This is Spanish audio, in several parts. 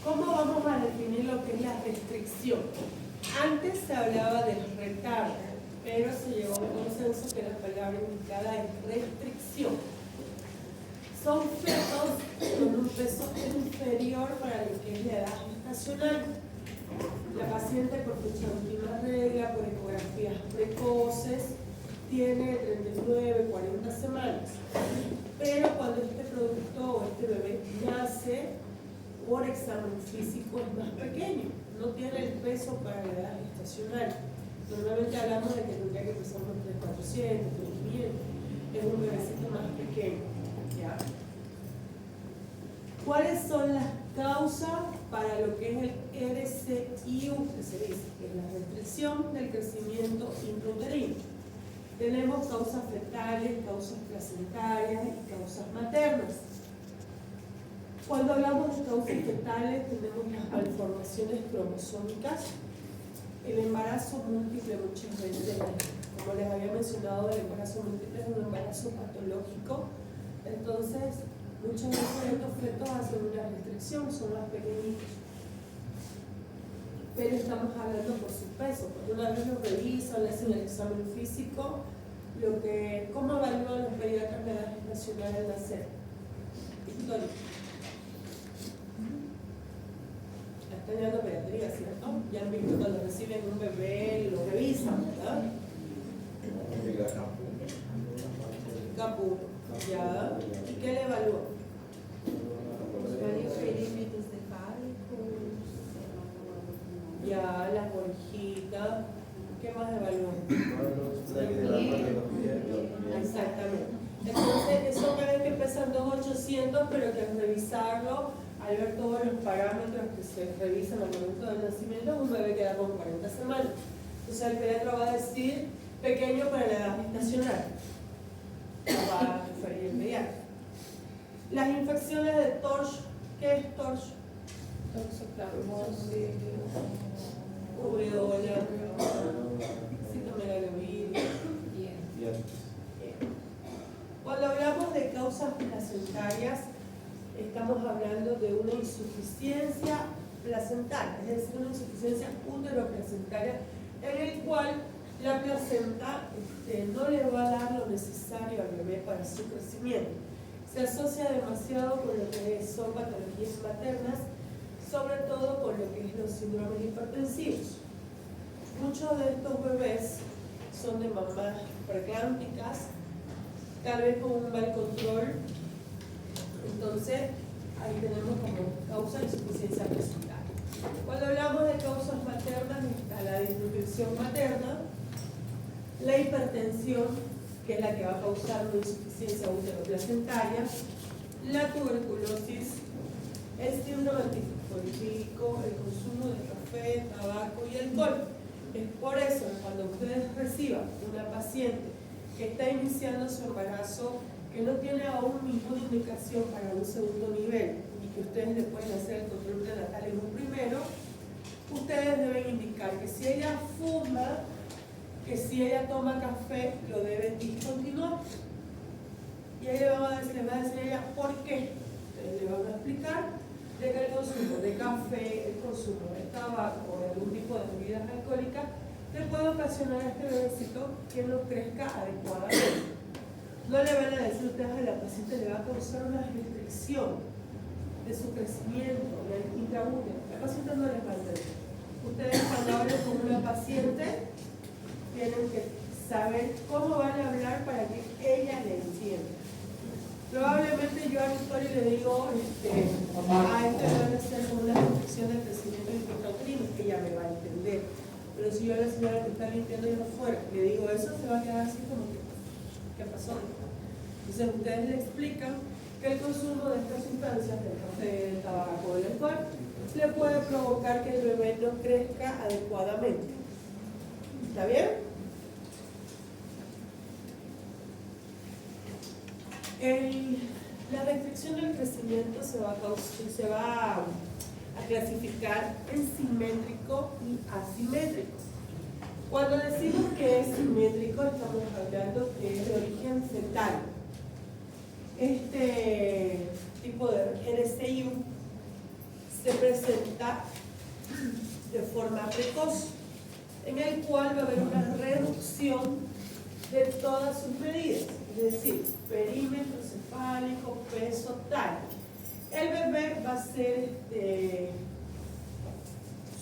¿Cómo vamos a definir lo que es la restricción? Antes se hablaba de retardo, pero se llegó a un consenso que la palabra indicada es restricción. Son fetos con un peso inferior para lo que es la edad gestacional. La paciente por fecha de última regla, por ecografías precoces, tiene 39, 40 semanas. Pero cuando este producto o este bebé nace, por examen físico es más pequeño, no tiene el peso para la edad gestacional. Normalmente hablamos de que tendría que pesar unos 3.400, 3.500, es un bebecito más pequeño. ¿Ya? ¿Cuáles son las causas para lo que es el RCIU, que se dice, que es la restricción del crecimiento intrauterino? Tenemos causas fetales, causas placentarias y causas maternas. Cuando hablamos de causas fetales, tenemos las malformaciones cromosómicas, el embarazo múltiple muchas veces, como les había mencionado, el embarazo múltiple es un embarazo patológico, entonces muchos de estos fetos hacen una restricción, son más pequeñitos. Pero estamos hablando por su peso, porque una vez lo revisan, le hacen el examen físico, ¿cómo evalúan los pediatras la edad gestacional al nacer? Victoria. Están llevando pediatría, ¿cierto? Ya han visto cuando reciben un bebé, lo revisan, ¿verdad? Caput, ¿ya? ¿Y qué le evalúan? Varios perímetros cefálicos. Ya, las orejitas. ¿Qué más evalúan? Exactamente. Entonces, eso que ven que pesan 2.800, pero que al revisarlo, al ver todos los parámetros que se revisan al momento del nacimiento, un bebé queda con 40 semanas. Entonces, el pediatra va a decir pequeño para la edad gestacional. Va a referir el pediatra. Las infecciones de TORCH, ¿qué es TORCH? Toxoplasmosis, ureola, citomegalovirus. Cuando hablamos de causas placentarias, estamos hablando de una insuficiencia placentaria, es decir, una insuficiencia uteroplacentaria en el cual la placenta no le va a dar lo necesario al bebé para su crecimiento. Se asocia demasiado con lo que son patologías maternas, sobre todo con lo que es los síndromes hipertensivos. Muchos de estos bebés son de mamás preclánticas, tal vez con un mal control. Entonces, ahí tenemos como causa de insuficiencia placentaria. Cuando hablamos de causas maternas, está la desnutrición materna, la hipertensión, que es la que va a causar una insuficiencia uteroplacentaria, la tuberculosis, el síndrome antifosfolípico, el consumo de café, tabaco y alcohol. Es por eso que cuando ustedes reciban una paciente que está iniciando su embarazo, que no tiene aún ninguna indicación para un segundo nivel y que ustedes le pueden hacer el control prenatal en un primero, ustedes deben indicar que si ella fuma, que si ella toma café, lo deben discontinuar. Y ahí le va a decir a ella por qué. Ustedes le van a explicar de que el consumo de café, el consumo de tabaco o de algún tipo de bebidas alcohólicas le puede ocasionar a este bebecito que no crezca adecuadamente. No le van a decir ustedes a la paciente le va a causar una restricción de su crecimiento intraútero. La paciente no les va a entender. Ustedes cuando hablen con una paciente tienen que saber cómo van a hablar para que ella le entienda. Probablemente yo a Victoria le digo, van a hacer una restricción del crecimiento intrauterino, ella me va a entender. Pero si yo a la señora que está limpiando ahí afuera le digo eso, se va a quedar así como que, ¿qué pasó? Entonces ustedes le explican que el consumo de estas sustancias, del café, del tabaco, del alcohol, le puede provocar que el bebé no crezca adecuadamente. ¿Está bien? La restricción del crecimiento se va a clasificar en simétrico y asimétrico. Cuando decimos que es simétrico, estamos hablando que es de origen fetal. Este tipo de RCIU se presenta de forma precoz, en el cual va a haber una reducción de todas sus medidas, es decir, perímetro cefálico, peso, tal. El bebé va a ser,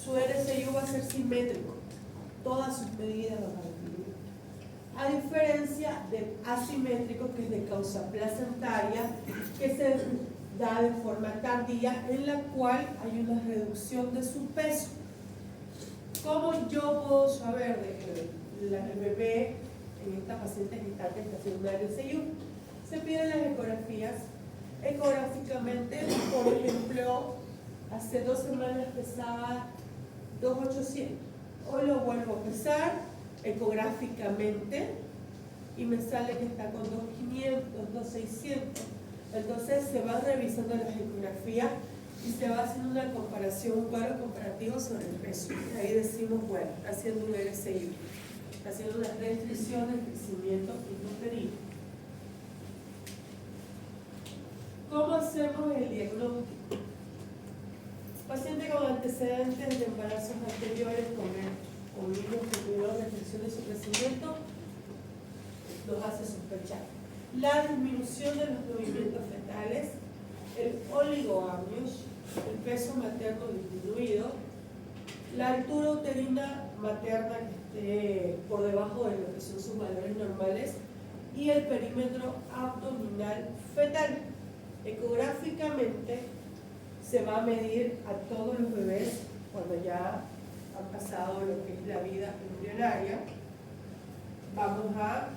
su RSI va a ser simétrico, todas sus medidas van a disminuir. A diferencia del asimétrico, que es de causa placentaria, que se da de forma tardía, en la cual hay una reducción de su peso. ¿Cómo yo puedo saber de que el bebé en esta paciente gestante está haciendo una RSI? Se piden las ecografías. Ecográficamente, por ejemplo, hace 2 semanas pesaba 2.800. Hoy lo vuelvo a pesar ecográficamente y me sale que está con 2.500, 2.600. Entonces se van revisando las ecografías y se va haciendo una comparación, un cuadro comparativo sobre el peso. Y ahí decimos, bueno, está haciendo un RSI, está haciendo una restricción del crecimiento intrauterino. ¿Cómo hacemos el diagnóstico? Paciente con antecedentes de embarazos anteriores con niños que tuvieron restricción de su crecimiento nos hace sospechar. La disminución de los movimientos fetales, el oligoamnios, el peso materno disminuido, la altura uterina materna que esté por debajo de lo que son sus valores normales y el perímetro abdominal fetal. Ecográficamente se va a medir a todos los bebés cuando ya han pasado lo que es la vida embrionaria. Vamos a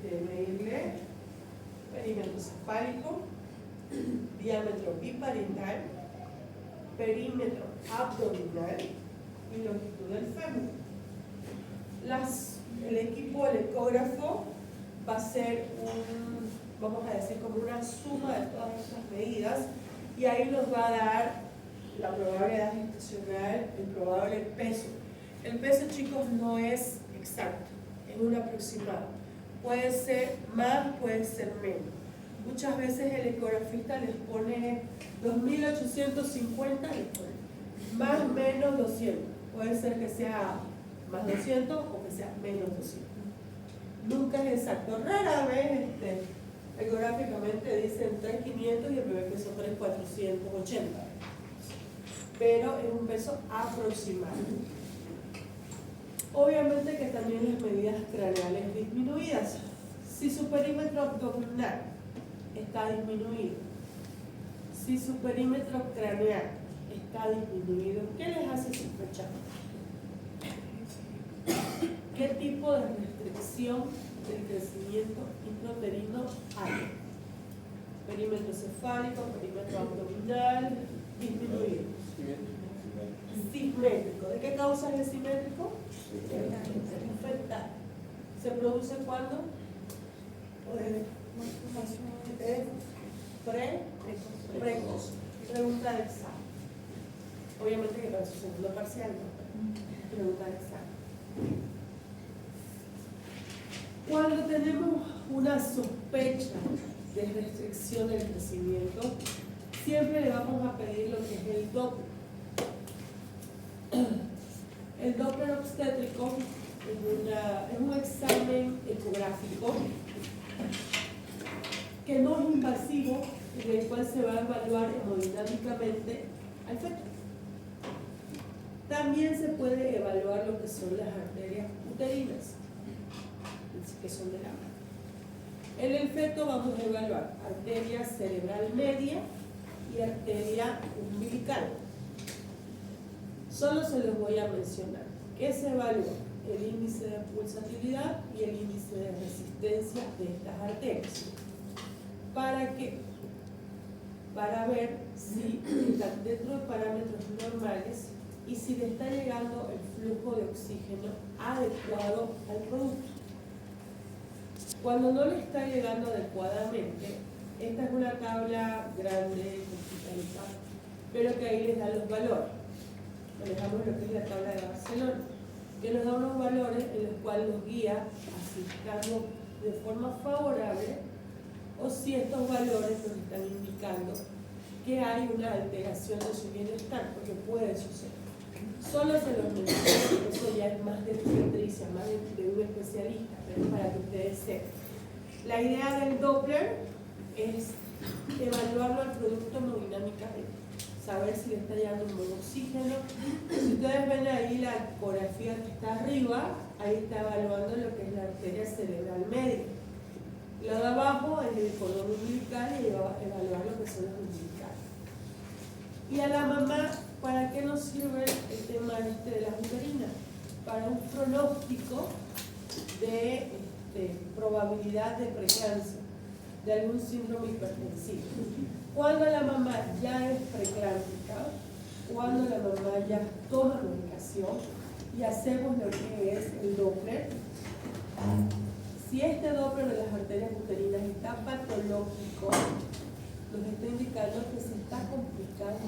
medirle perímetro cefálico, diámetro biparietal, perímetro abdominal y longitud del fémur. El equipo del ecógrafo va a ser vamos a decir, como una suma de todas estas medidas, y ahí nos va a dar la probable edad gestacional, el probable peso. El peso, chicos, no es exacto, es un aproximado. Puede ser más, puede ser menos. Muchas veces el ecografista les pone 2.850, les pone más, menos 200. Puede ser que sea más 200 o que sea menos 200. Nunca es exacto. Rara vez ecográficamente dicen 3.500 y el bebé pesó 3.480, pero es un peso aproximado. Obviamente que también las medidas craneales disminuidas. Si su perímetro abdominal está disminuido, si su perímetro craneal está disminuido, ¿qué les hace sospechar? ¿Qué tipo de restricción del crecimiento intrauterino hay? Perímetro cefálico, perímetro abdominal disminuido. Simétrico. ¿De qué causa es el simétrico? Fetal. ¿Se produce cuándo? Precoz. Pregunta de examen. Obviamente que para su segundo parcial, ¿no? Pregunta de examen. Cuando tenemos una sospecha de restricción del crecimiento, siempre le vamos a pedir lo que es el Doppler. El Doppler obstétrico es un examen ecográfico que no es invasivo, en el cual se va a evaluar hemodinámicamente al feto. También se puede evaluar lo que son las arterias uterinas, que son de la mano. En el feto vamos a evaluar arteria cerebral media y arteria umbilical. Solo se los voy a mencionar. ¿Qué se evalúa? El índice de pulsatilidad y el índice de resistencia de estas arterias. ¿Para qué? Para ver si están dentro de parámetros normales y si le está llegando el flujo de oxígeno adecuado al producto. Cuando no le está llegando adecuadamente, esta es una tabla grande, complicada, pero que ahí les da los valores. Manejamos lo que es la tabla de Barcelona, que nos da unos valores en los cuales nos guía a si estamos de forma favorable o si estos valores nos están indicando que hay una alteración de su bienestar, porque puede suceder. Solo se los menciono, eso ya es más de obstetricia, más de un especialista, pero para que ustedes sepan. La idea del Doppler es evaluarlo al producto hemodinámicamente, saber si le está llegando un buen oxígeno. Si ustedes ven ahí la ecografía que está arriba, ahí está evaluando lo que es la arteria cerebral media. Lo de abajo es el cordón umbilical y evaluar lo que son los umbilicales. Y a la mamá, ¿para qué nos sirve el tema de las uterinas? Para un pronóstico de probabilidad de preeclampsia, de algún síndrome hipertensivo. Cuando la mamá ya es preclántica, cuando la mamá ya toma medicación y hacemos lo que es el Doppler, si este Doppler de las arterias uterinas está patológico, nos está indicando que se está complicando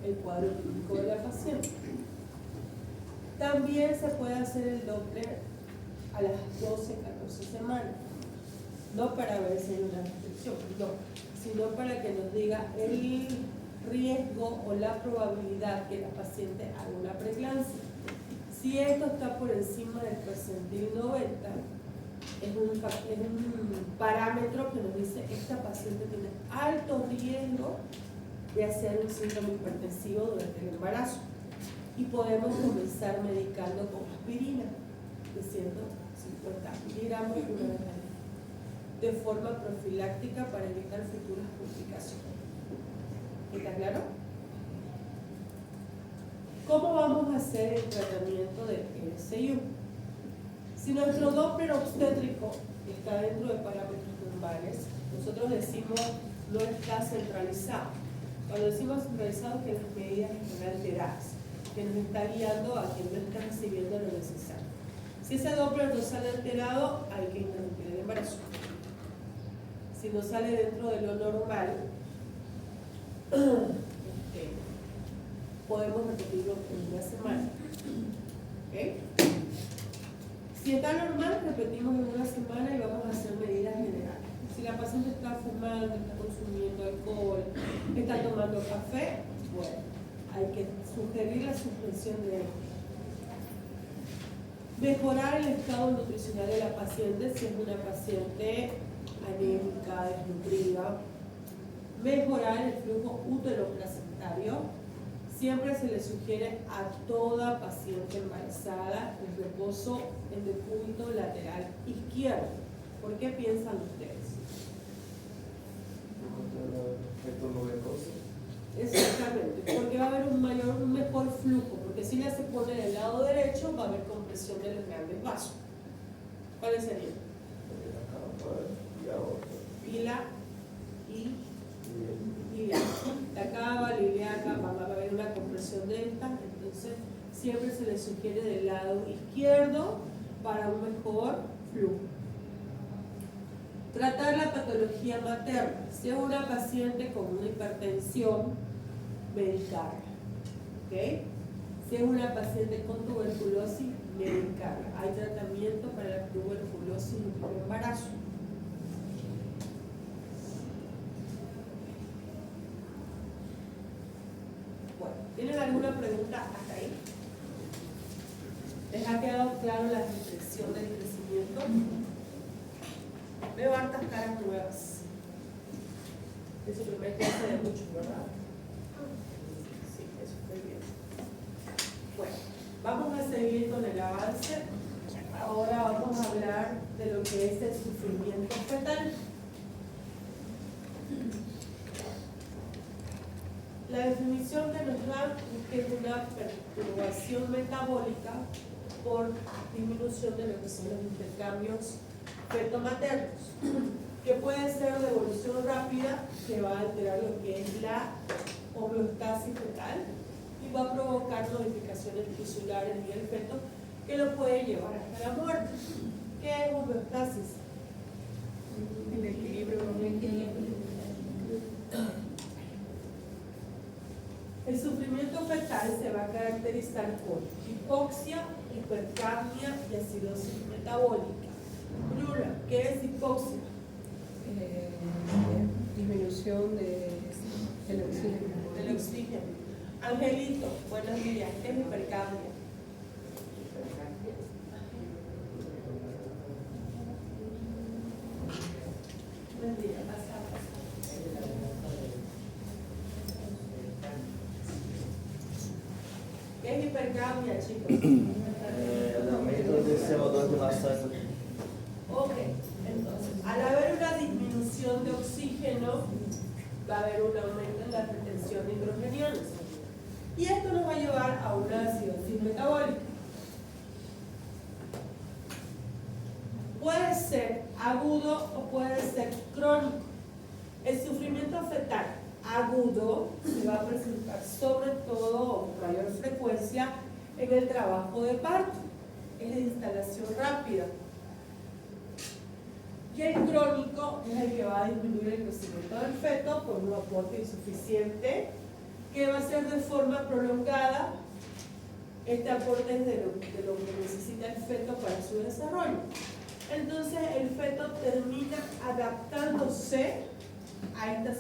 el cuadro clínico de la paciente. También se puede hacer el Doppler a las 12-14 semanas, no para ver si hay una restricción, no, sino para que nos diga el riesgo o la probabilidad que la paciente haga una preeclampsia. Si esto está por encima del percentil 90, es un parámetro que nos dice que esta paciente tiene alto riesgo de hacer un síndrome hipertensivo durante el embarazo, y podemos comenzar medicando con aspirina de 150 miligramos una vez al día, de forma profiláctica para evitar futuras complicaciones. ¿Está claro? ¿Cómo vamos a hacer el tratamiento del LCU? Si nuestro Doppler obstétrico está dentro de parámetros normales, nosotros decimos no está centralizado. Cuando decimos centralizado, que las medidas están alteradas, que nos está guiando a que no está recibiendo lo necesario. Si ese Doppler no sale alterado, hay que interrumpir el embarazo. Si no sale dentro de lo normal, podemos repetirlo en una semana. ¿Okay? Si está normal, repetimos en una semana y vamos a hacer medidas generales. Si la paciente está fumando, está consumiendo alcohol, está tomando café, bueno, hay que sugerir la suspensión de esto. Mejorar el estado nutricional de la paciente si es una paciente anémica, desnutrida. Mejorar el flujo útero-placentario. Siempre se le sugiere a toda paciente embarazada el reposo en decúbito lateral izquierdo. ¿Por qué piensan ustedes? Exactamente, porque va a haber un mejor flujo, porque si ella se pone del lado derecho va a haber compresión de los grandes vasos. ¿Cuáles serían? Pila y iliaca. La cava, la ilíaca, va a haber una compresión de esta, entonces siempre se le sugiere del lado izquierdo para un mejor flujo. Tratar la patología materna. Si es una paciente con una hipertensión, medicarla. ¿Okay? Si es una paciente con tuberculosis, medicarla. Hay tratamiento para la tuberculosis en el embarazo. Bueno, ¿tienen alguna pregunta hasta ahí? ¿Les ha quedado claro la restricción del crecimiento? Veo hartas caras nuevas. Es su primer clase de muchos, ¿verdad? Sí, eso fue bien. Bueno, vamos a seguir con el avance. Ahora vamos a hablar de lo que es el sufrimiento fetal. La definición que nos dan es que es una perturbación metabólica por disminución de lo que son los intercambios feto-maternos, que puede ser de evolución rápida, que va a alterar lo que es la homeostasis fetal y va a provocar modificaciones tisulares en el feto que lo puede llevar hasta la muerte. ¿Qué es homeostasis? El equilibrio. El sufrimiento fetal se va a caracterizar por hipoxia, hipercapnia y acidosis metabólica. Bruna, ¿qué es hipoxia? Disminución Del oxígeno. Angelito, buenos días. ¿Qué es hipercapnia? Buen día, pasa. ¿Qué es hipercapnia, chicos? El aumento de CO2 de la sangre. Ok, entonces, al haber una disminución de oxígeno, va a haber un aumento en la retención de hidrogeniones. Y esto nos va a llevar a una acidosis metabólica. Puede ser agudo o puede ser crónico. El sufrimiento fetal agudo se va a presentar sobre todo o con mayor frecuencia en el trabajo de parto, es la instalación rápida. Y el crónico es el que va a disminuir el crecimiento del feto por un aporte insuficiente que va a ser de forma prolongada. Este aporte es de lo que necesita el feto para su desarrollo. Entonces el feto termina adaptándose a esta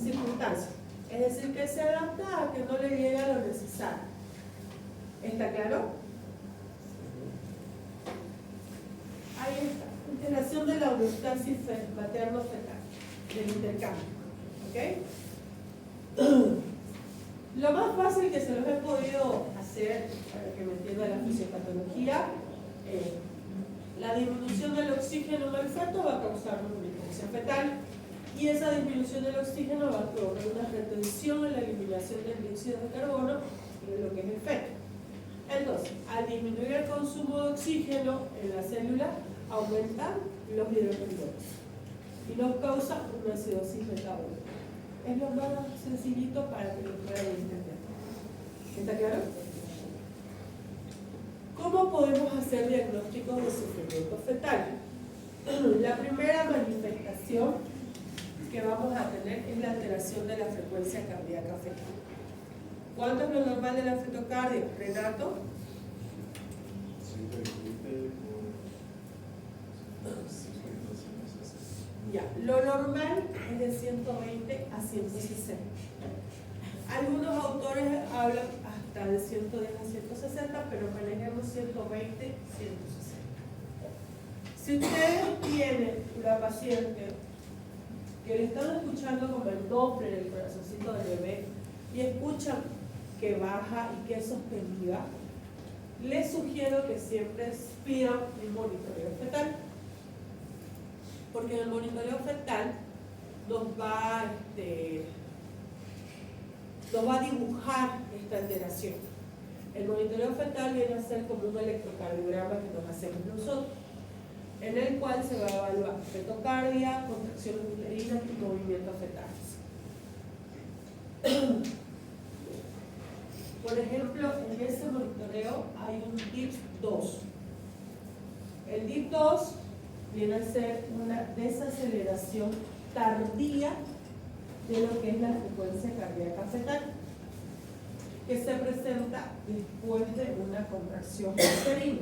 circunstancia. Es decir, que se adapta a que no le llega lo necesario. ¿Está claro? Ahí está. Alteración de la homeostasis materno-fetal, del intercambio. ¿Ok? Lo más fácil que se los he podido hacer, para que me entienda la fisiopatología, la disminución del oxígeno en el feto va a causar una hipoxia fetal y esa disminución del oxígeno va a provocar una retención en la eliminación del dióxido de carbono de lo que es el feto. Entonces, al disminuir el consumo de oxígeno en la célula, aumentan los hidrogeniones y nos causa una acidosis metabólica. Es lo más sencillito para que lo puedan entender. ¿Está claro? ¿Cómo podemos hacer diagnósticos de sufrimiento fetal? La primera manifestación que vamos a tener es la alteración de la frecuencia cardíaca fetal. ¿Cuánto es lo normal de la fetocardia, Renato? 120 Ya, lo normal es de 120 a 160. Algunos autores hablan hasta de 110 a 160, pero manejemos 120, 160. Si ustedes tienen una paciente que le están escuchando como el Doppler del corazoncito del bebé y escuchan que baja y que es sostenida, les sugiero que siempre pidan un monitoreo fetal, porque en el monitoreo fetal nos va a dibujar esta alteración. El monitoreo fetal viene a ser como un electrocardiograma que nos hacemos nosotros, en el cual se va a evaluar fetocardia, contracciones uterinas y movimientos fetales. Por ejemplo, en ese monitoreo hay un DIP-2. El DIP-2 viene a ser una desaceleración tardía de lo que es la frecuencia cardíaca fetal, que se presenta después de una contracción uterina.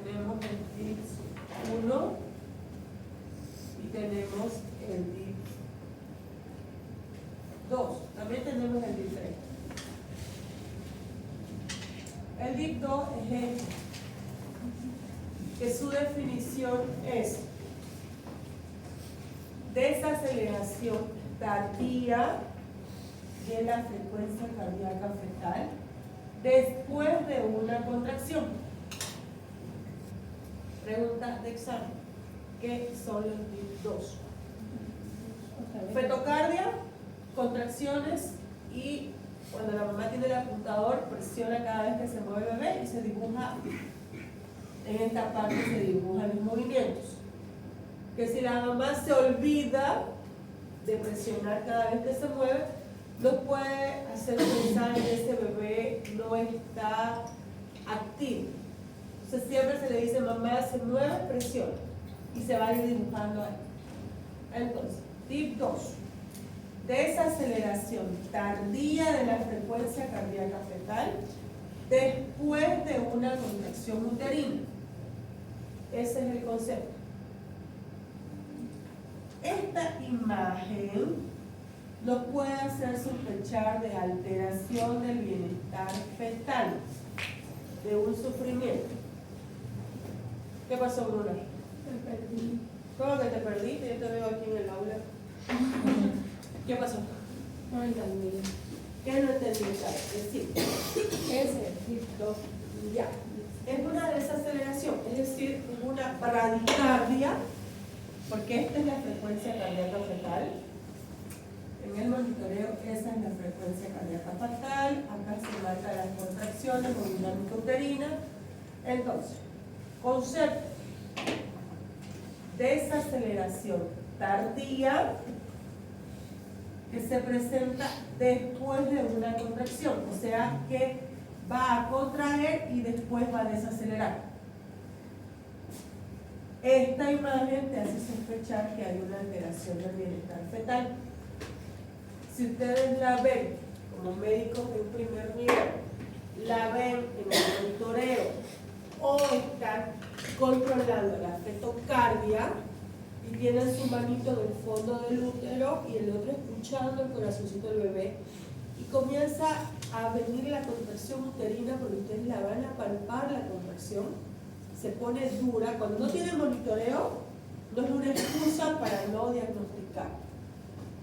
Tenemos el DIP-1 y tenemos el DIP-2. También tenemos el DIP-3. El DIP-2 es este, que su definición es desaceleración tardía de la frecuencia cardíaca fetal después de una contracción. Pregunta de examen: ¿qué son los DIP-2? Fetocardia, contracciones, y cuando la mamá tiene el apuntador presiona cada vez que se mueve el bebé y se dibuja, en esta parte se dibujan los movimientos. Que si la mamá se olvida de presionar cada vez que se mueve, nos puede hacer pensar que ese bebé no está activo. Entonces siempre se le dice: mamá se mueve, presiona, y se va a ir dibujando ahí. Entonces, DIP-2, desaceleración tardía de la frecuencia cardíaca fetal después de una contracción uterina. Ese es el concepto. Esta imagen nos puede hacer sospechar de alteración del bienestar fetal, de un sufrimiento. ¿Qué pasó, Bruna? Me perdí. ¿Cómo que te perdiste? Yo te veo aquí en el aula. ¿Qué pasó? No entendí. ¿Qué no entendí? Es decir, Ese. ya. Es una desaceleración, es decir, es una bradicardia, porque esta es la frecuencia cardíaca fetal. En el monitoreo esa es la frecuencia cardíaca fetal. Acá se marca las contracciones con dinámica uterina. Entonces, concepto: desaceleración tardía que se presenta después de una contracción, o sea que va a contraer y después va a desacelerar. Esta imagen te hace sospechar que hay una alteración del bienestar fetal. Si ustedes la ven como médicos de un primer nivel, la ven en el monitoreo o están controlando la fetocardia y tienen su manito en el fondo del útero y el otro escuchando el corazoncito del bebé, y comienza a venir la contracción uterina, porque ustedes la van a palpar, la contracción se pone dura. Cuando no tienen monitoreo, no es una excusa para no diagnosticar.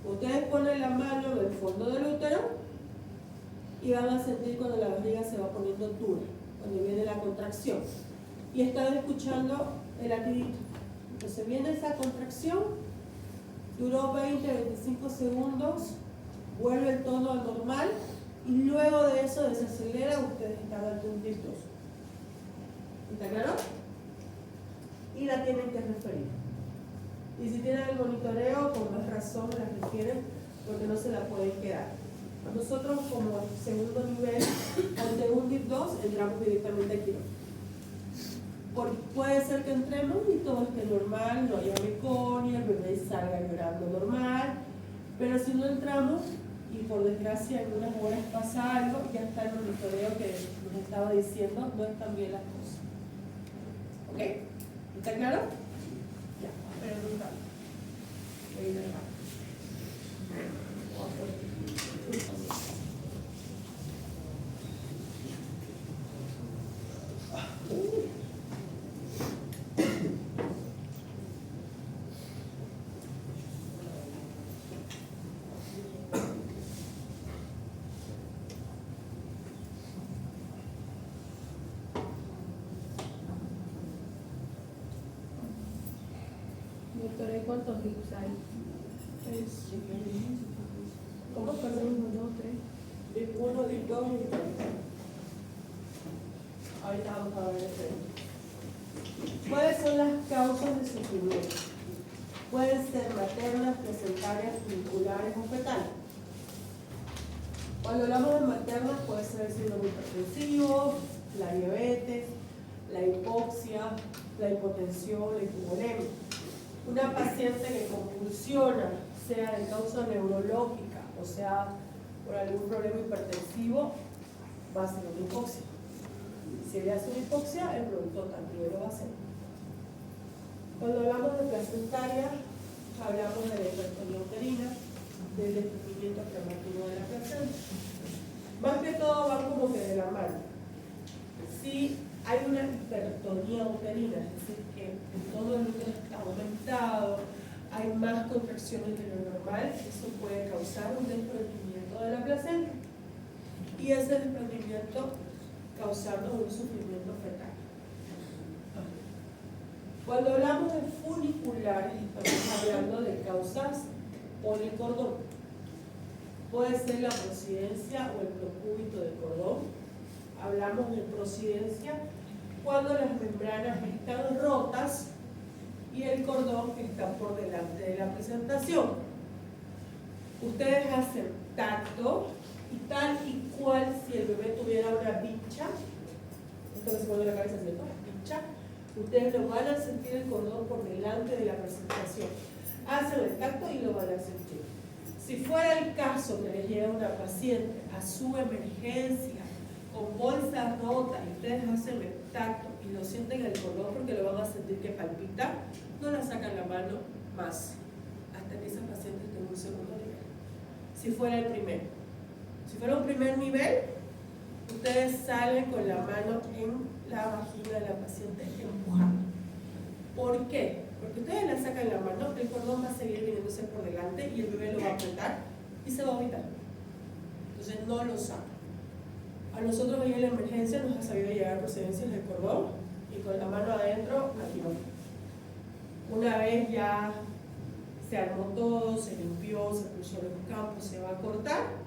Ustedes ponen la mano en el fondo del útero y van a sentir cuando la barriga se va poniendo dura, cuando viene la contracción, y están escuchando el latidito. Entonces viene esa contracción, duró 20-25 segundos, vuelve el tono al normal y luego de eso desacelera. Ustedes están ante un distos. ¿Está claro? Y la tienen que referir. Y si tienen el monitoreo, con más razón la refieren, porque no se la pueden quedar. Nosotros, como segundo nivel, ante un DIP2, entramos directamente aquí. Porque puede ser que entremos y todo esté normal, no haya meconia, el bebé salga llorando normal, pero si no entramos y por desgracia en unas horas pasa algo, ya está el monitoreo que nos estaba diciendo, no están bien las cosas. ¿Ok? ¿Está claro? Ya, pregunta. Doctora, ¿y cuántos dips hay? ¿Cómo? Perdón, 1, 2, 3. DIP 1, DIP 2 y DIP 3. Ahorita vamos a ver este. ¿Cuáles son las causas de sufrimiento? Pueden ser maternas, placentarias, vinculares o fetales. Cuando hablamos de maternas, puede ser el síndrome hipertensivo, la diabetes, la hipoxia, la hipotensión, la hipovolemia. Una paciente que convulsiona, sea de causa neurológica o sea por algún problema hipertensivo, va a ser una hipoxia. Si le hace una hipoxia, el producto también lo va a hacer. Cuando hablamos de placentaria, hablamos de la hipertonía uterina, del desprendimiento prematuro de la placenta. Más que todo van como que de la mano. Si hay una hipertonía uterina, es decir, que todo el útero está aumentado, hay más contracciones de lo normal, eso puede causar un desprendimiento de la placenta y ese desprendimiento causando un sufrimiento fetal. Cuando hablamos de funiculares, estamos hablando de causas por el cordón. Puede ser la prosidencia o el procúbito del cordón. Hablamos de prosidencia cuando las membranas están rotas y el cordón está por delante de la presentación. Ustedes hacen tacto y tal y cual si el bebé tuviera una bicha, esto que se pone en la cabeza, ¿cierto? Bicha. Ustedes lo van a sentir el cordón por delante de la presentación. Hacen el tacto y lo van a sentir. Si fuera el caso que les llega una paciente a su emergencia con bolsa rota y ustedes hacen el tacto y lo sienten en el cordón porque lo van a sentir que palpita, no la sacan la mano más hasta que esa paciente tenga un segundo nivel. Si fuera el primero. Si fuera un primer nivel, ustedes salen con la mano en la vagina de la paciente empujando. ¿Por qué? Porque ustedes la sacan la mano, el cordón va a seguir viniéndose por delante y el bebé lo va a apretar y se va a vomitar. Entonces no lo sacan. A nosotros ahí en la emergencia nos ha sabido llegar procedencias del cordón y con la mano adentro, aquí no. Una vez ya se armó todo, se limpió, se puso los campos, se va a cortar,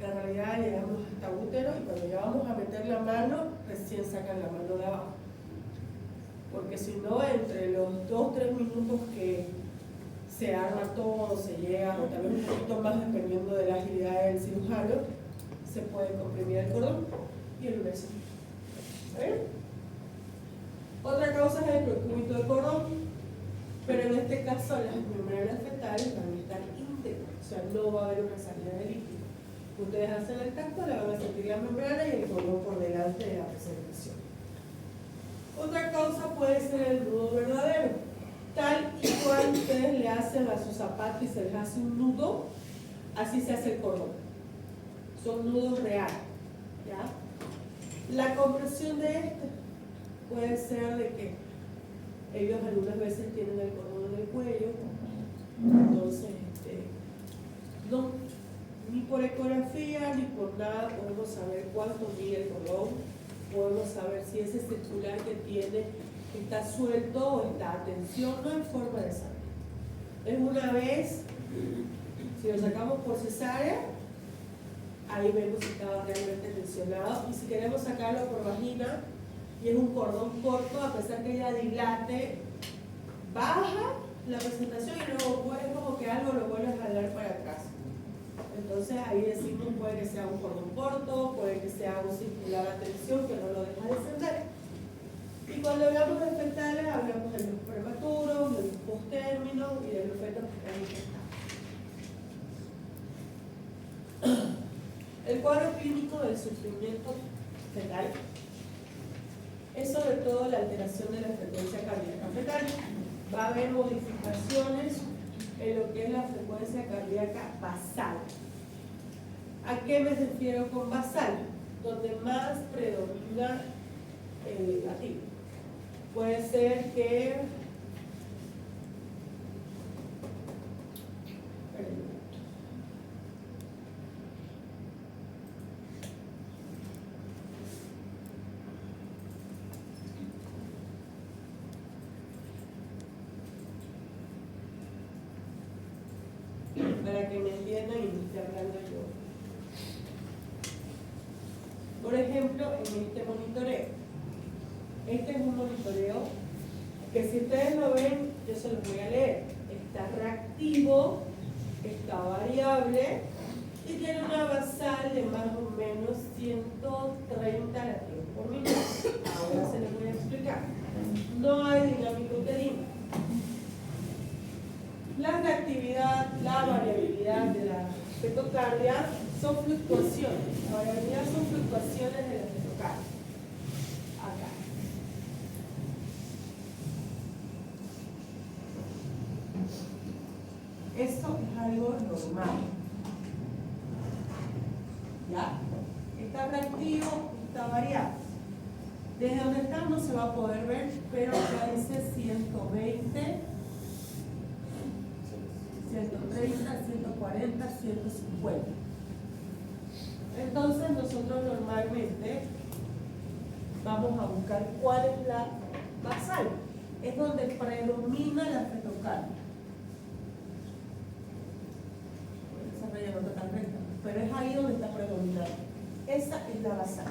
en realidad llegamos hasta útero y cuando ya vamos a meter la mano, recién sacan la mano de abajo. Porque si no, entre los 2-3 minutos que se arma todo, se llega, o tal vez un poquito más dependiendo de la agilidad del cirujano, se puede comprimir el cordón y el bebé se ¿eh? Otra causa es el procúbito de cordón, pero en este caso las membranas fetales van a estar íntegras, o sea, no va a haber una salida de líquido. Ustedes hacen el tacto, le van a sentir la membrana y el cordón por delante de la presentación. Otra causa puede ser el nudo verdadero. Tal y cual ustedes le hacen a su zapato y se les hace un nudo, así se hace el cordón. Son nudos reales. ¿Ya? La compresión de este puede ser de que ellos algunas veces tienen el cordón en el cuello, entonces no, ni por ecografía ni por nada podemos saber cuánto mide el cordón, podemos saber si ese circular que tiene está suelto o está a tensión, no hay forma de saber. Es una vez, si lo sacamos por cesárea, ahí vemos si estaba realmente tensionado, y si queremos sacarlo por vagina y es un cordón corto, a pesar que ella dilate, baja la presentación y luego es como que algo lo vuelve a jalar para atrás. Entonces ahí decimos puede que sea un cordón corto, puede que sea un circular a tensión que no lo deja descender. Y cuando hablamos de fetales, hablamos de los prematuros, de los postérminos y de los fetos que están infectados. El cuadro clínico del sufrimiento fetal es sobre todo la alteración de la frecuencia cardíaca fetal. Va a haber modificaciones en lo que es la frecuencia cardíaca basal. ¿A qué me refiero con basal? Donde más predomina el latido. Puede ser que para que me entiendan y me esté hablando yo. Por ejemplo, en este monitoreo. Este es un monitoreo que si ustedes lo ven, yo se los voy a leer. Está reactivo, está variable y tiene una basal de más o menos 130 latidos por minuto. Ahora se les voy a explicar. No hay dinámica uterina. La reactividad, la variabilidad de la fetocardia son fluctuaciones. La variabilidad son fluctuaciones de la fetocardia. Acá. Esto es algo normal. ¿Ya? Está reactivo, está variable. Desde donde está no se va a poder ver, pero acá dice 120, 130, 140, 150. Entonces nosotros normalmente vamos a buscar cuál es la basal. Es donde predomina la fetocardia. Esa raya no está tan recta, pero es ahí donde está predominando. Esa es la basal.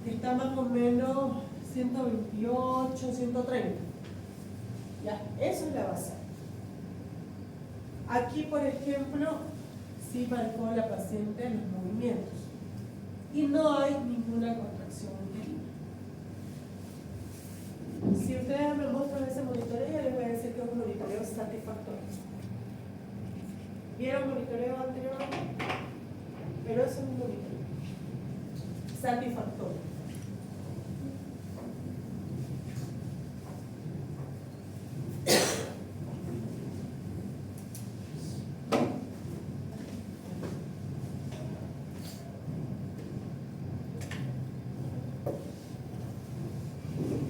Está más o menos 128, 130. Ya, eso es la basal. Aquí, por ejemplo, sí marcó la paciente los movimientos y no hay ninguna contracción uterina. Si ustedes me muestran ese monitoreo, yo les voy a decir que es un monitoreo satisfactorio. ¿Vieron monitoreo anteriormente? Pero eso es un monitoreo. satisfactorio.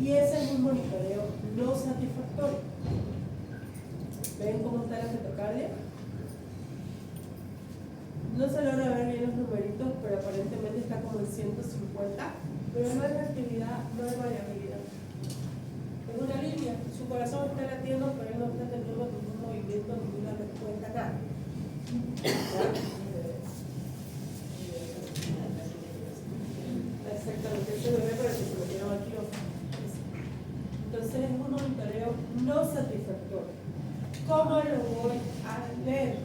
Y ese es un monitoreo no satisfactorio. ¿Ven cómo está la cetocardia? No se logra ver bien los numeritos, pero aparentemente está como en 150. Pero no hay reactividad, no hay variabilidad. Es una línea. Su corazón está latiendo, pero él no está teniendo ningún movimiento, ninguna respuesta, nada. Exactamente, ese bebé para que se lo lleva aquí. Entonces es un monitoreo no satisfactorio. ¿Cómo lo voy a leer?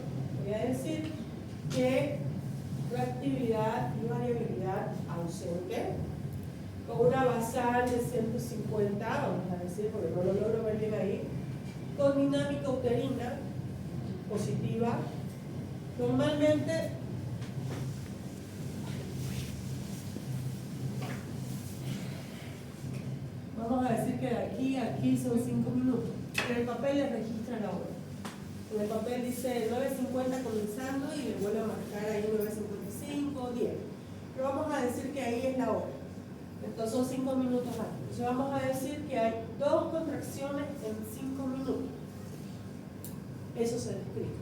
Voy a decir que reactividad y variabilidad ausente, con una basal de 150, vamos a decir, porque no lo logro ver bien ahí, con dinámica uterina positiva, normalmente vamos a decir que de aquí a aquí son 5 minutos. En el papel le registra la hora. En el papel dice 9:50 comenzando y le vuelve a marcar ahí 9:55, 10. Pero vamos a decir que ahí es la hora. Entonces son 5 minutos antes. Entonces vamos a decir que hay 2 contracciones en 5 minutos. Eso se describe.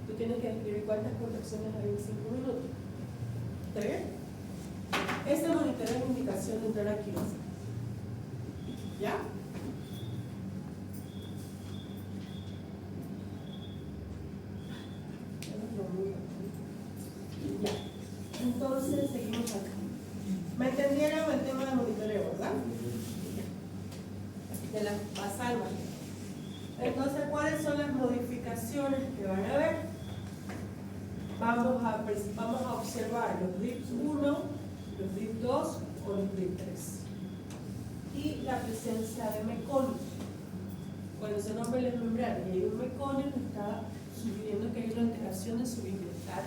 Tú tienes que describir cuántas contracciones hay en 5 minutos. ¿Está bien? Este monitoreo es indicación de entrar a quirófano. ¿Ya? Ya. Entonces seguimos acá. ¿Me entendieron el tema de monitoreo, verdad? De la basal. Entonces, ¿cuáles son las modificaciones que van a ver? Vamos a observar los DIPS 1, los DIPS 2 o los DIPS 3. Y la presencia de meconio. Cuando se nombra el membrana y hay un meconio, está sugiriendo que hay una alteración de su bienestar,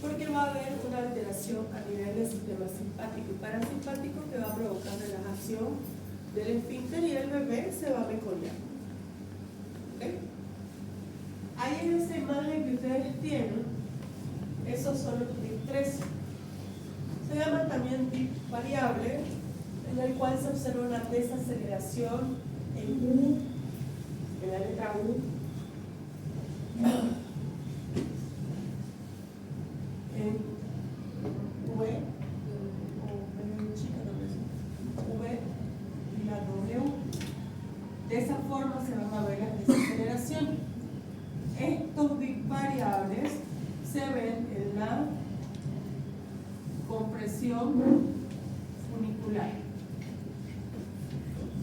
porque va a haber una alteración a nivel del sistema simpático y parasimpático que va a provocar relajación del esfínter y el bebé se va a meconiar. ¿Okay? Ahí en esa imagen que ustedes tienen, esos son los DIP 3. Se llama también DIP variable, en el cual se observa una desaceleración en U, en la letra U, en V, V y la W. De esa forma se van a ver las desaceleraciones. Estos big variables se ven en la compresión funicular.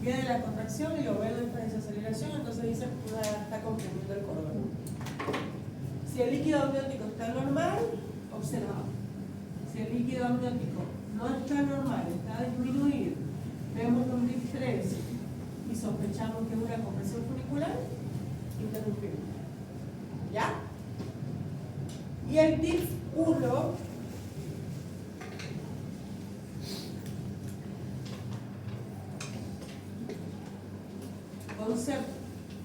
Viene la contracción y lo ven en esta desaceleración, entonces dicen que está comprimiendo el cordón. Si el líquido amniótico está normal, observado. Si el líquido amniótico no está normal, está disminuido, vemos un DIP 3 y sospechamos que es una compresión funicular, interrumpimos. ¿Ya? Y el DIP 1 concepto,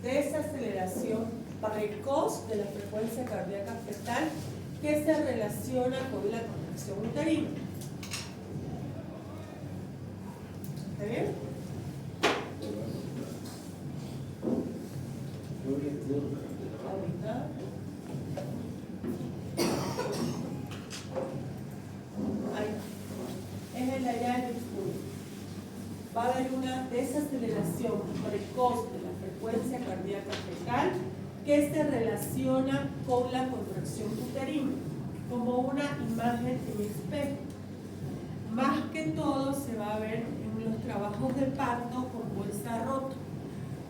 desaceleración precoz de la frecuencia cardíaca fetal que se relaciona con la contracción uterina. ¿Está bien? Ahorita. Ahí. Es el área del discurso. Va a haber una desaceleración precoz de la frecuencia cardíaca fetal que se relaciona con la contracción uterina, como una imagen en espejo. Más que todo se va a ver en los trabajos de parto con bolsa rota,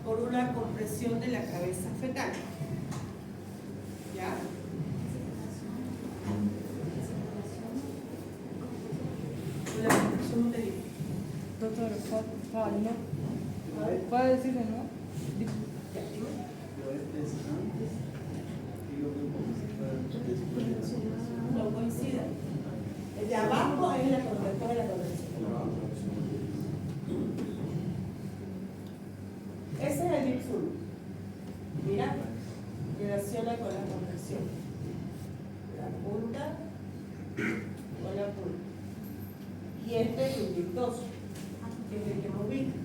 por una compresión de la cabeza fetal. ¿Ya? Con la contracción uterina. Doctor, ¿puede decirle no? No coincide. El de abajo es la después de la condensación. Ese es el Gibbs 1. Mira, relaciona con la conversión. La punta con la punta. Y este es el Gibbs 2, que es el que hemos visto.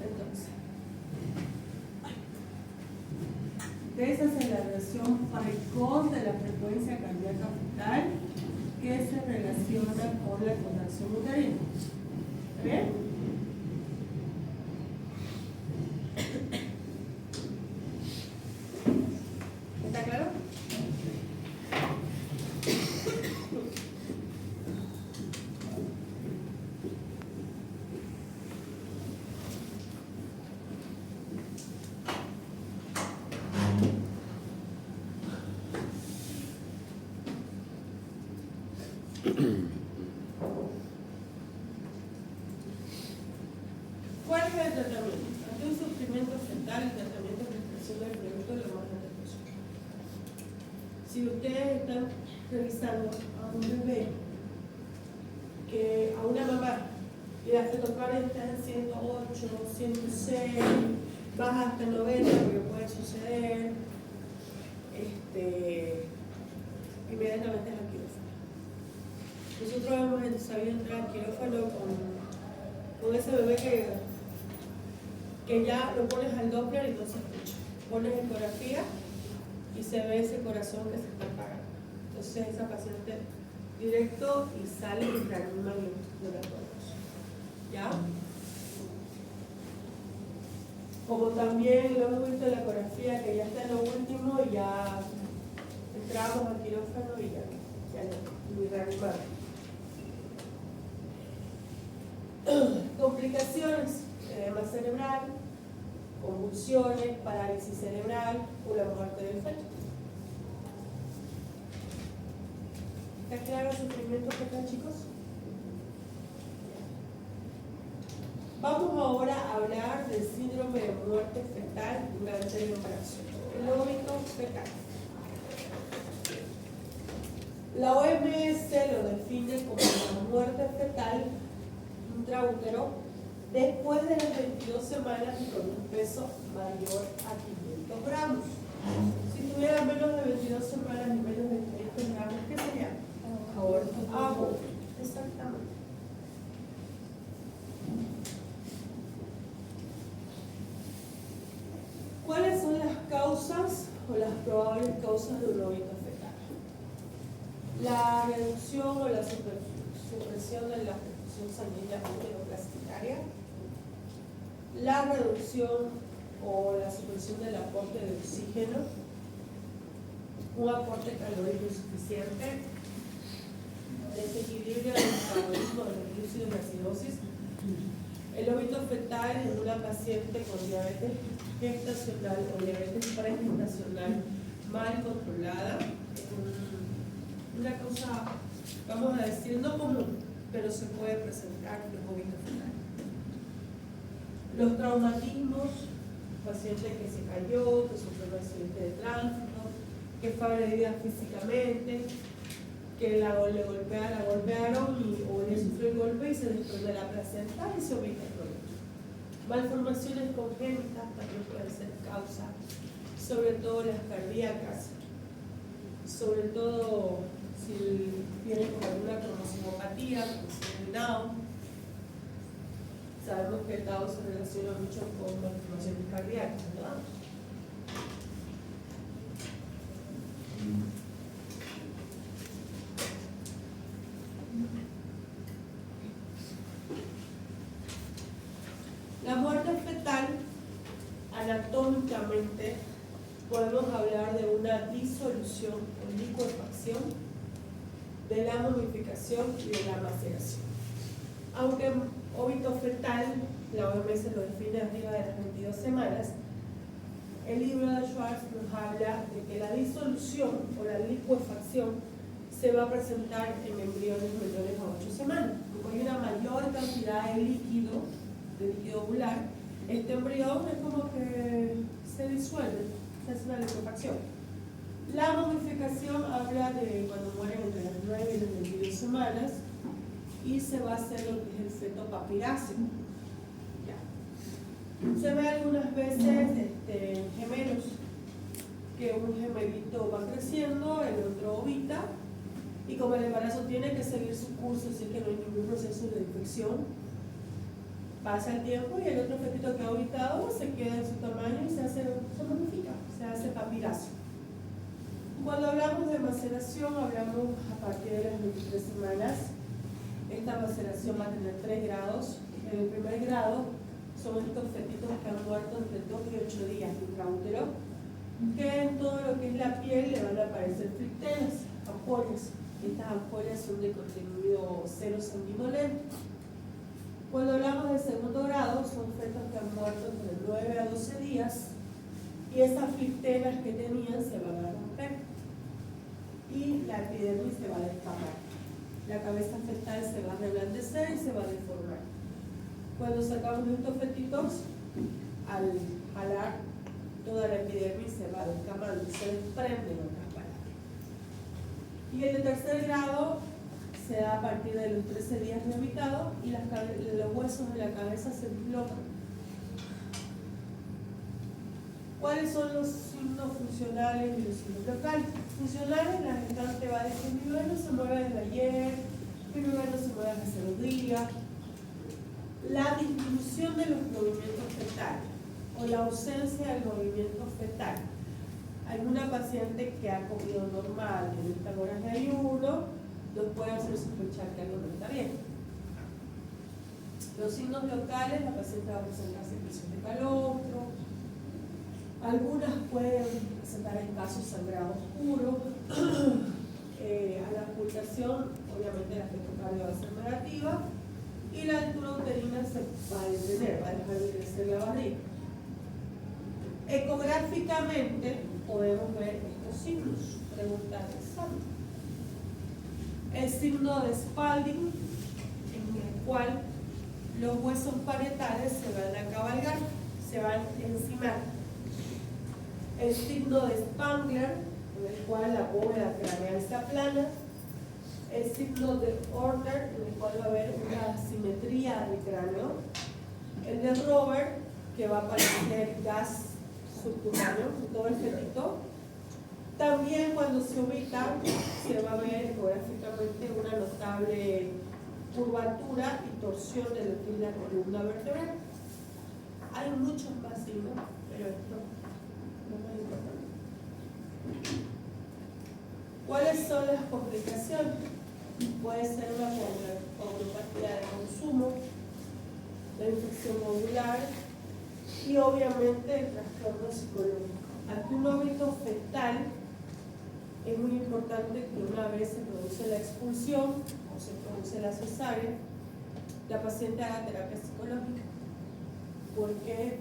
Entonces, esa es la relación Parekhon de la frecuencia cardíaca fetal que se relaciona con la contracción uterina. ¿Está bien? ¿Está claro? ¿Cuál es el tratamiento? Ante un sufrimiento fetal, el tratamiento de expresión del producto es lo más grande posible. Si ustedes están revisando a un bebé, a una mamá, y la fetocardia está en 108, 106, baja hasta 90, porque puede suceder, inmediatamente es al quirófano. Nosotros hemos sabido entrar al quirófano con ese bebé que ya lo pones al Doppler y no se escucha. Pones ecografía y se ve ese corazón que se está apagando. Entonces esa paciente directo y sale y reanima los laboratorios. ¿Ya? Como también lo hemos visto en la ecografía que ya está en lo último y ya entramos al quirófano y ya no, y reanimamos. Complicaciones, edema cerebral, convulsiones, parálisis cerebral o la muerte del feto. ¿Está claro el sufrimiento fetal, chicos? Vamos ahora a hablar del síndrome de muerte fetal durante el embarazo, el óbito fetal. La OMS lo define como la muerte fetal intraútero después de las 22 semanas y con un peso mayor a 500 gramos. Si tuviera menos de 22 semanas y menos de 500 gramos, ¿qué sería? Aborto. Exactamente. ¿Cuáles son las causas o las probables causas de un óbito fetal? La reducción o la supresión de la perfusión sanguínea uteroplastinaria, la reducción o la supresión del aporte de oxígeno, un aporte calórico insuficiente, desequilibrio del metabolismo del glúcido y la acidosis, el óbito fetal en una paciente con diabetes gestacional o diabetes pregestacional mal controlada, una cosa, vamos a decir, no común, pero se puede presentar el óbito fetal. Los traumatismos, paciente que se cayó, que sufrió un accidente de tránsito, que fue agredida físicamente, que la golpearon o le sufrió el golpe y se desprende la placenta y se omite el producto. Malformaciones congénitas también pueden ser causa, sobre todo las cardíacas, sobre todo si tienen con alguna cromosomopatía, como el Down. Sabemos que el Down se relaciona mucho con malformaciones cardíacas, ¿no? La muerte fetal, anatómicamente, podemos hablar de una disolución o licuefacción, de la momificación y de la maceración. Aunque óbito fetal, la OMS lo define arriba de las 22 semanas, el libro de Schwartz nos habla de que la disolución o la licuefacción se va a presentar en embriones menores a 8 semanas. Como hay una mayor cantidad de líquido ovular, este embrión es como que se disuelve, se hace una licuefacción. La momificación habla de cuando mueren entre las 9 y las 22 semanas y se va a hacer lo que es el feto papiráceo. Ya. Se ve algunas veces gemelos, que un gemelito va creciendo, el otro ovita, y como el embarazo tiene que seguir su curso, así que no hay ningún proceso de infección, pasa el tiempo y el otro fetito que ha ovitado se queda en su tamaño y se momifica, se hace papiráceo. Cuando hablamos de maceración, hablamos a partir de las 23 semanas. Esta maceración va a tener 3 grados. En el primer grado son estos fetitos que han muerto entre 2 y 8 días intraútero, que en todo lo que es la piel le van a aparecer filteras, ampollas. Estas ampollas son de contenido 0 sanguinolento. Cuando hablamos del segundo grado, son fetos que han muerto entre 9 a 12 días y esas filteras que tenían se van a romper y la epidermis se va a descamar. La cabeza fetal se va a reblandecer y se va a deformar. Cuando sacamos estos fetitos, al jalar, toda la epidermis se va descamando, se desprende en otras palabras. Y el de tercer grado se da a partir de los 13 días de habitado y los huesos de la cabeza se dislocan. ¿Cuáles son los signos funcionales y los signos locales? Funcionales, la gestante va desde el nivel, no se mueve desde ayer, el nivel no se mueve hace 0 días. La disminución de los movimientos fetales o la ausencia del movimiento fetal. Alguna paciente que ha comido normal en estas horas de ayuno nos puede hacer sospechar que algo no está bien. Los signos locales, la paciente va a presentar secreción de calostro. Algunas pueden presentar en casos sangrado oscuro. A la ocultación, obviamente la fetocardia va a ser negativa y la altura uterina se va a detener, va a dejar de crecer la barriga. Ecográficamente podemos ver estos signos. Pregunta de examen. El signo de Spalding, en el cual los huesos parietales se van a cabalgar, se van a encimar. El signo de Spangler, en el cual la bóveda craneal se aplana. El signo de Horner, en el cual va a haber una simetría del cráneo. El de Robert, que va a aparecer gas subcutáneo en todo el fetito. También cuando se ubica, se va a ver ecográficamente una notable curvatura y torsión de lo que es la columna vertebral. Hay muchos más signos, pero esto no es muy importante. ¿Cuáles son las complicaciones? Puede ser una coagulopatía de consumo, la infección ovular y obviamente el trastorno psicológico. Ante un óbito fetal es muy importante que una vez se produce la expulsión o se produce la cesárea, la paciente haga terapia psicológica, porque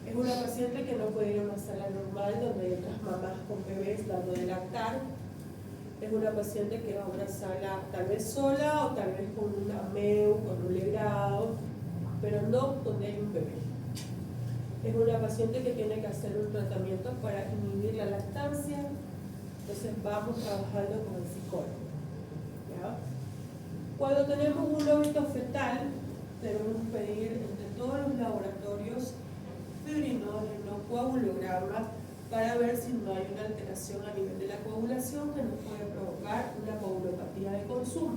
es una paciente que no puede ir a una sala normal donde hay otras mamás con bebés dando de lactar. Es una paciente que va a una sala tal vez sola o tal vez con una MEU, con un legrado, pero no donde hay un bebé. Es una paciente que tiene que hacer un tratamiento para inhibir la lactancia, entonces vamos trabajando con el psicólogo. ¿Ya? Cuando tenemos un óbito fetal, debemos pedir entre todos los laboratorios fibrinógeno, coagulograma, para ver si no hay una alteración a nivel de la coagulación que nos puede provocar una coagulopatía de consumo.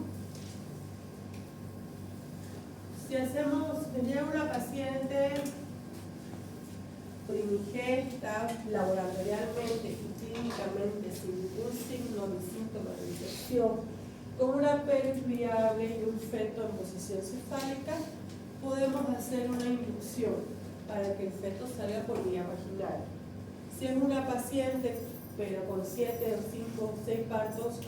Si venía una paciente primigesta, laboratorialmente y clínicamente sin ningún signo ni síntoma de infección, con una pelvis viable y un feto en posición cefálica, podemos hacer una inducción para que el feto salga por vía vaginal. Si es una paciente, pero con 7 o 5 o 6 partos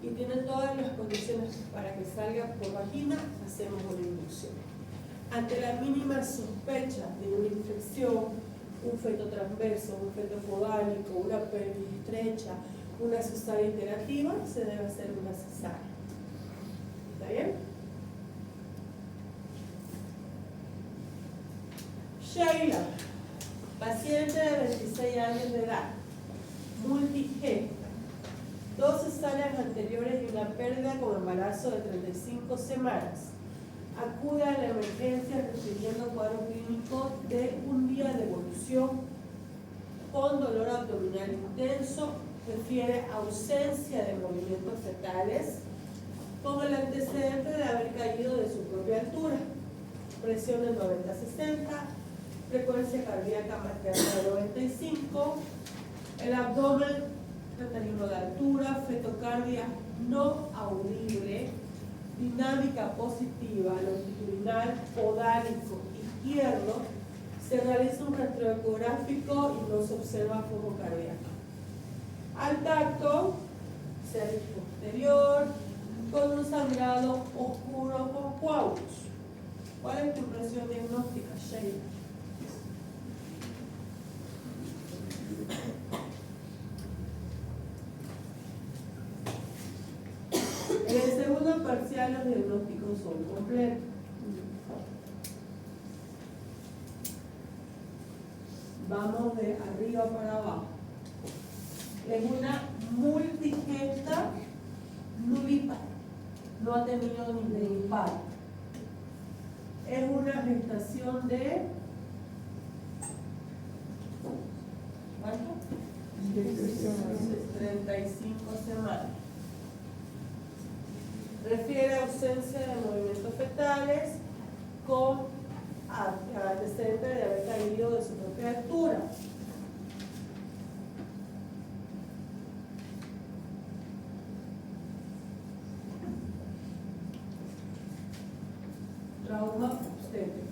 y tiene todas las condiciones para que salga por vagina, hacemos una inducción. Ante la mínima sospecha de una infección, un feto transverso, un feto podálico, una pelvis estrecha, una cesárea iterativa, se debe hacer una cesárea. ¿Está bien? Sheila, paciente de 26 años de edad, multigesta, 2 cesáreas anteriores y una pérdida con embarazo de 35 semanas. Acude a la emergencia refiriendo cuadro clínico de un día de evolución con dolor abdominal intenso, refiere ausencia de movimientos fetales, con el antecedente de haber caído de su propia altura, presión de 90-60, frecuencia cardíaca materna de 95, el abdomen 31 de altura, fetocardia no audible, dinámica positiva, longitudinal, podálico izquierdo, se realiza un rastreo ecográfico y no se observa foco cardíaco. Al tacto, cervix posterior, con un sangrado oscuro con coágulos. ¿Cuál es tu impresión diagnóstica, Sheila? En el segundo parcial los diagnósticos son completos. Vamos de arriba para abajo. Es una multigesta nulipar. No ha tenido ni de infarto. Es una gestación de ¿cuánto? 35 semanas. Refiere a ausencia de movimientos fetales con antecedente de haber caído de su propia altura. Trauma obstétrico.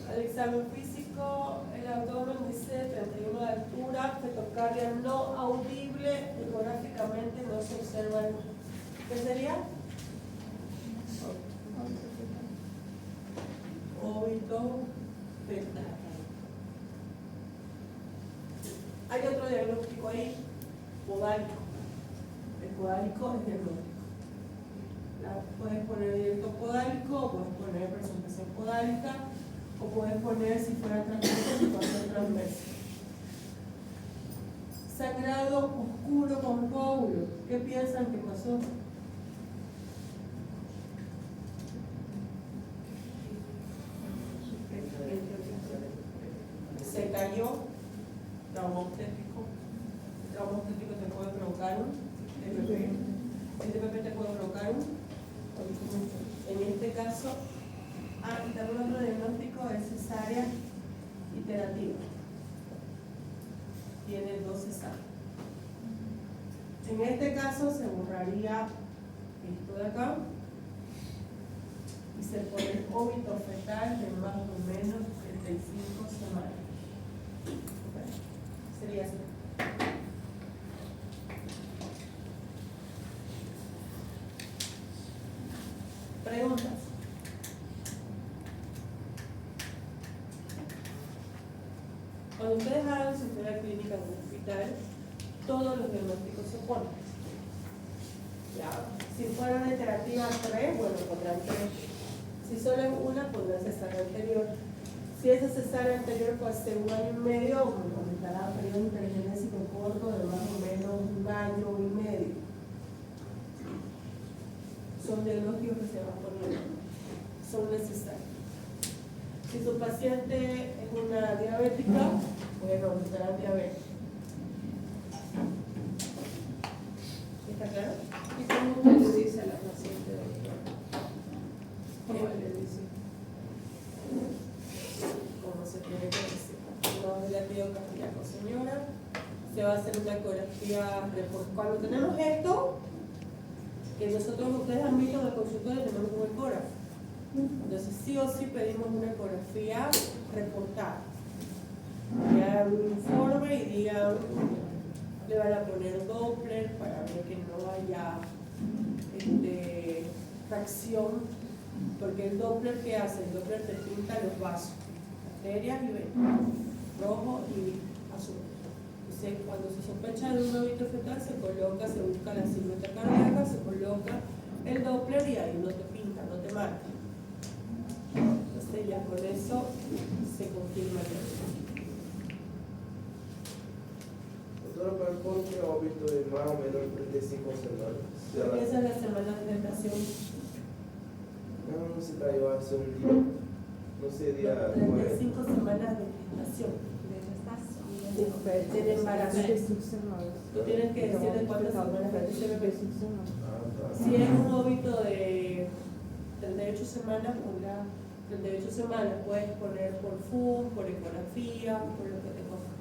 Al examen físico, el abdomen dice 31 de altura, fetocardia no audible, ecográficamente no se observa. ¿Qué sería? Óbito fetal. Hay otro diagnóstico ahí, podálico. El podálico es diagnóstico. Puedes poner directo podálico, o puedes poner presentación podálica, o puedes poner si fuera transverso, si fuera transverso. Sangrado oscuro con coágulo. ¿Qué piensan que pasó? Se cayó, trauma obstétrico. El trauma obstétrico te puede provocar un TPP. El TPP te puede provocar un. En este caso, también otro diagnóstico es cesárea iterativa. Tiene 2 cesáreas. En este caso se borraría esto de acá y se pone óbito fetal de más o menos 35 semanas. Sería así. Preguntas. Cuando ustedes hagan su historia clínica en un hospital, todos los diagnósticos se ponen. Ya. Si fuera de terapia 3, bueno, pondrán 3. Si solo es una, pondrán cesárea anterior. Si esa cesárea anterior fue hace 1 año y medio, aumentará periodo intergenésico corto de más o menos 1 año y medio. Son diagnósticos que se van poniendo, son necesarios. Si su paciente es una diabética, bueno, será diabetes. ¿Está claro? ¿Y cómo usted le dice a la paciente, doctor? ¿Cómo le dice? Como se tiene que decir. No es latido cardíaco, señora. Se va a hacer una ecografía. Cuando tenemos esto, que nosotros, ustedes han visto en el consultorio, tenemos un ecógrafo. Entonces sí o sí pedimos una ecografía reportada. Que hagan un informe y digan, le van a poner Doppler para ver que no haya fracción, porque el Doppler, ¿qué hace? El Doppler te pinta los vasos, arterias y venas, rojo y azul. Entonces, cuando se sospecha de un óbito fetal, se busca la silueta cardíaca, se coloca el Doppler y ahí no te pinta, no te marca. Entonces ya con eso se confirma el diagnóstico. Doctora, pero ¿por qué óbito de más o menos 35 semanas? Se Porque ela- esa es la semana de gestación. Não, se caiu hace un día. No sería. 35 semanas de gestación. Del embarazo. Tú tienes que decir de cuántas semanas es ese bebé. Ah, tá. Si es un óbito de 38 semanas, pondrá 38 semanas. Puedes poner por FUS, por ecografía, por lo que te conozca.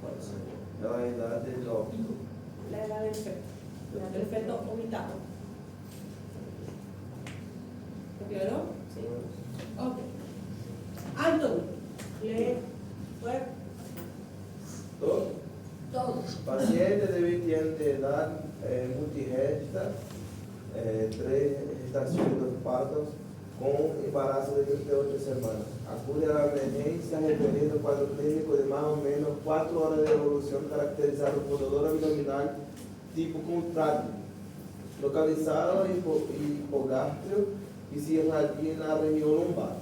Por eso. Ela é a idade de óbito. La edad del feto. El feto vomitado. ¿Está claro? Sí. Ok. Anthony, lee. Fuerte. Todo. Todo. Paciente de 20 años de edad, multigesta, 3 gestaciones de partos, con embarazo de 38 semanas. Acude a la emergencia referindo al cuadro clínico de más o menos 4 horas de evolución caracterizado por dolor abdominal tipo contrátil, localizado en hipogastrio y se irradia en la región lumbar.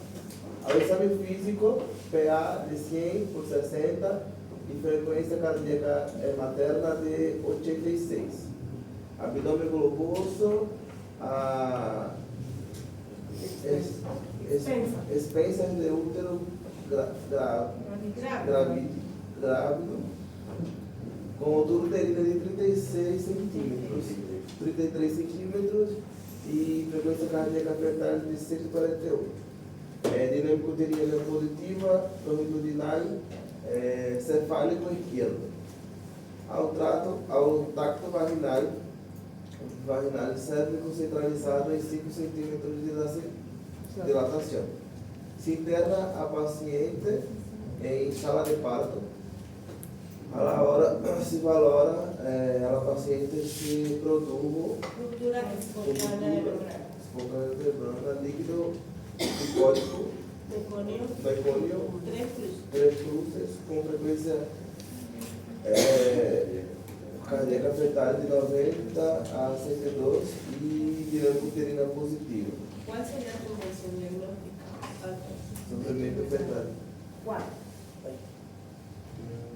Al exame físico, PA de 100 por 60 y frecuencia cardíaca materna de 86. Abdômen globoso, expensas de útero grávido, com altura uterina de 36 centímetros, 33 centímetros e frequência cardíaca fetal de 148. Dinâmica uterina positiva, longitudinal, cefálico esquerdo. Ao tacto vaginal cérvico centralizado em 5 centímetros de dilatação. Se interna a paciente em sala de parto. A la hora se valora a paciente se produjo Ruptura espontánea de membrana. membrana líquido psicótico, mecônio, 3 cruz. 3 cruces, com frequência cardíaca fetal de 90 a 102 e dinâmica uterina positiva. ¿Cuál sería tu mención diagnóstica? Sofrimento fetal. ¿Cuál?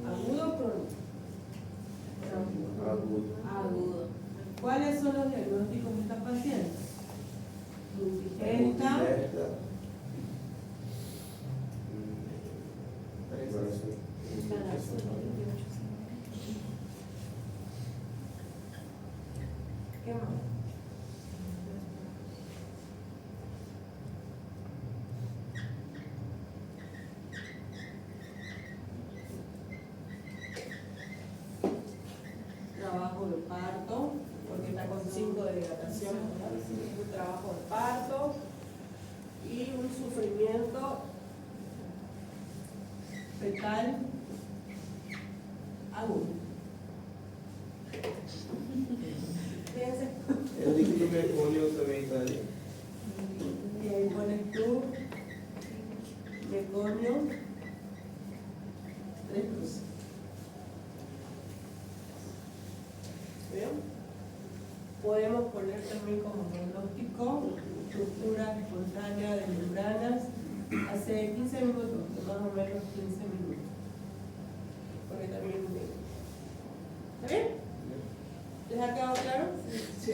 ¿Agudo o crónico? Agudo. Agudo. ¿Cuáles son los diagnósticos de esta paciente? Multigesta. Multigesta. ¿Qué más? Trabajo de parto, porque está con 5 de dilatación, ¿verdad? Un trabajo de parto y un sufrimiento fetal agudo. Fíjense. El líquido mecônio também está ali. Y ahí pones tú, mecônio, 3 cruces. ¿Bien? Podemos poner también como diagnóstico ruptura espontánea de membranas hace 15 minutos, más o menos 15 minutos. Porque también. ¿Está bien? ¿Les ha quedado claro? Sí.